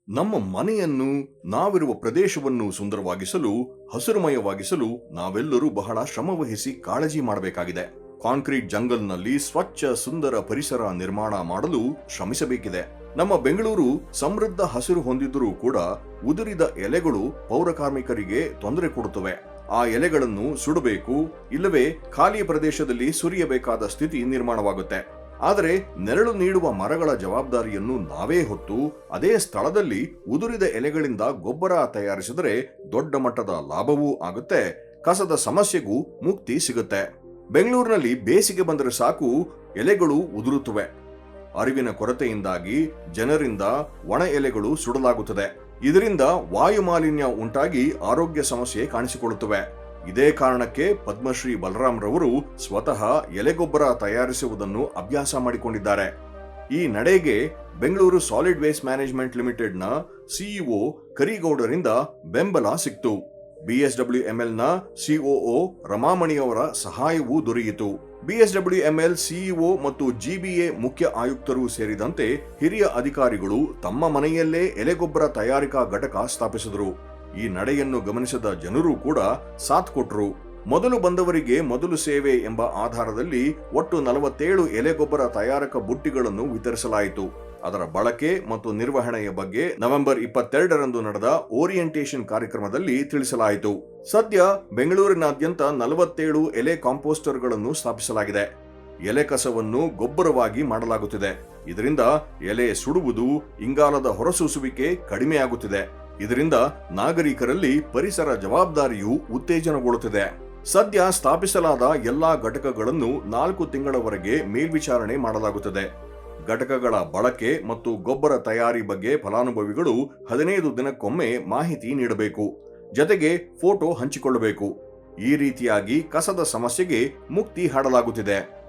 ನಮ್ಮ ಮನೆಯನ್ನು, ನಾವಿರುವ ಪ್ರದೇಶವನ್ನು ಸುಂದರವಾಗಿಸಲು, ಹಸಿರುಮಯವಾಗಿಸಲು ನಾವೆಲ್ಲರೂ ಬಹಳ ಶ್ರಮವಹಿಸಿ ಕಾಳಜಿ ಮಾಡಬೇಕಾಗಿದೆ. ಕಾಂಕ್ರೀಟ್ ಜಂಗಲ್ನಲ್ಲಿ ಸ್ವಚ್ಛ ಸುಂದರ ಪರಿಸರ ನಿರ್ಮಾಣ ಮಾಡಲು ಶ್ರಮಿಸಬೇಕಿದೆ. ನಮ್ಮ ಬೆಂಗಳೂರು ಸಮೃದ್ಧ ಹಸಿರು ಹೊಂದಿದ್ದರೂ ಕೂಡ ಉದುರಿದ ಎಲೆಗಳು ಪೌರ ಕಾರ್ಮಿಕರಿಗೆ ತೊಂದರೆ ಕೊಡುತ್ತವೆ. ಆ ಎಲೆಗಳನ್ನು ಸುಡಬೇಕು, ಇಲ್ಲವೇ ಖಾಲಿ ಪ್ರದೇಶದಲ್ಲಿ ಸುರಿಯಬೇಕಾದ ಸ್ಥಿತಿ ನಿರ್ಮಾಣವಾಗುತ್ತೆ. ಆದರೆ ನೆರಳು ನೀಡುವ ಮರಗಳ ಜವಾಬ್ದಾರಿಯನ್ನು ನಾವೇ ಹೊತ್ತು ಅದೇ ಸ್ಥಳದಲ್ಲಿ ಉದುರಿದ ಎಲೆಗಳಿಂದ ಗೊಬ್ಬರ ತಯಾರಿಸಿದರೆ ದೊಡ್ಡ ಮಟ್ಟದ ಲಾಭವೂ ಆಗುತ್ತೆ, ಕಸದ ಸಮಸ್ಯೆಗೂ ಮುಕ್ತಿ ಸಿಗುತ್ತೆ. ಬೆಂಗಳೂರಿನಲ್ಲಿ ಬೇಸಿಗೆ ಬಂದರೆ ಸಾಕು, ಎಲೆಗಳು ಉದುರುತ್ತವೆ. ಅರಿವಿನ ಕೊರತೆಯಿಂದಾಗಿ ಜನರಿಂದ ಒಣ ಎಲೆಗಳು ಸುಡಲಾಗುತ್ತದೆ. ಇದರಿಂದ ವಾಯು ಮಾಲಿನ್ಯ ಉಂಟಾಗಿ ಆರೋಗ್ಯ ಸಮಸ್ಯೆ ಕಾಣಿಸಿಕೊಳ್ಳುತ್ತವೆ. ಇದೇ ಕಾರಣಕ್ಕೆ ಪದ್ಮಶ್ರೀ ಬಲರಾಮ್ ರವರು ಸ್ವತಃ ಎಲೆಗೊಬ್ಬರ ತಯಾರಿಸುವುದನ್ನು ಅಭ್ಯಾಸ ಮಾಡಿಕೊಂಡಿದ್ದಾರೆ. ಈ ನಡೆಗೆ ಬೆಂಗಳೂರು ಸಾಲಿಡ್ ವೇಸ್ಟ್ ಮ್ಯಾನೇಜ್ಮೆಂಟ್ ಲಿಮಿಟೆಡ್ನ ಸಿಇಒ ಕರಿಗೌಡರಿಂದ ಬೆಂಬಲ ಸಿಕ್ತು. ಬಿಎಸ್ಡಬ್ಲ್ಯೂಎಂಎಲ್ನ ಸಿಒಒ ರಮಾಮಣಿಯವರ ಸಹಾಯವೂ ದೊರೆಯಿತು. ಬಿಎಸ್ಡಬ್ಲ್ಯೂಎಂಎಲ್ ಸಿಇಒ ಮತ್ತು ಜಿಬಿಎ ಮುಖ್ಯ ಆಯುಕ್ತರು ಸೇರಿದಂತೆ ಹಿರಿಯ ಅಧಿಕಾರಿಗಳು ತಮ್ಮ ಮನೆಯಲ್ಲೇ ಎಲೆಗೊಬ್ಬರ ತಯಾರಿಕಾ ಘಟಕ ಸ್ಥಾಪಿಸಿದರು. ಈ ನಡೆಯನ್ನು ಗಮನಿಸಿದ ಜನರು ಕೂಡ ಸಾಥ್ ಕೊಟ್ಟರು. ಮೊದಲು ಬಂದವರಿಗೆ ಮೊದಲು ಸೇವೆ ಎಂಬ ಆಧಾರದಲ್ಲಿ ಒಟ್ಟು 47 ಎಲೆಗೊಬ್ಬರ ತಯಾರಕ ಬುಟ್ಟಿಗಳನ್ನು ವಿತರಿಸಲಾಯಿತು. ಅದರ ಬಳಕೆ ಮತ್ತು ನಿರ್ವಹಣೆಯ ಬಗ್ಗೆ ನವೆಂಬರ್ 22ರಂದು ನಡೆದ ಓರಿಯೆಂಟೇಷನ್ ಕಾರ್ಯಕ್ರಮದಲ್ಲಿ ತಿಳಿಸಲಾಯಿತು. ಸದ್ಯ ಬೆಂಗಳೂರಿನಾದ್ಯಂತ 47 ಎಲೆ ಕಾಂಪೋಸ್ಟರ್ಗಳನ್ನು ಸ್ಥಾಪಿಸಲಾಗಿದೆ. ಎಲೆ ಕಸವನ್ನು ಗೊಬ್ಬರವಾಗಿ ಮಾಡಲಾಗುತ್ತಿದೆ. ಇದರಿಂದ ಎಲೆ ಸುಡುವುದು, ಇಂಗಾಲದ ಹೊರಸೂಸುವಿಕೆ ಕಡಿಮೆಯಾಗುತ್ತಿದೆ. ಇದರಿಂದ ನಾಗರಿಕರಲ್ಲಿ ಪರಿಸರ ಜವಾಬ್ದಾರಿಯು ಉತ್ತೇಜನಗೊಳ್ಳುತ್ತಿದೆ. ಸದ್ಯ ಸ್ಥಾಪಿಸಲಾದ ಎಲ್ಲಾ ಘಟಕಗಳನ್ನು 4 ತಿಂಗಳವರೆಗೆ ಮೇಲ್ವಿಚಾರಣೆ ಮಾಡಲಾಗುತ್ತದೆ. ಘಟಕಗಳ ಬಳಕೆ ಮತ್ತು ಗೊಬ್ಬರ ತಯಾರಿ ಬಗ್ಗೆ ಫಲಾನುಭವಿಗಳು 15 ದಿನಕ್ಕೊಮ್ಮೆ ಮಾಹಿತಿ ನೀಡಬೇಕು. ಜತೆಗೆ ಫೋಟೋ ಹಂಚಿಕೊಳ್ಳಬೇಕು. ಈ ರೀತಿಯಾಗಿ ಕಸದ ಸಮಸ್ಯೆಗೆ ಮುಕ್ತಿ ಹಾಡಲಾಗುತ್ತಿದೆ.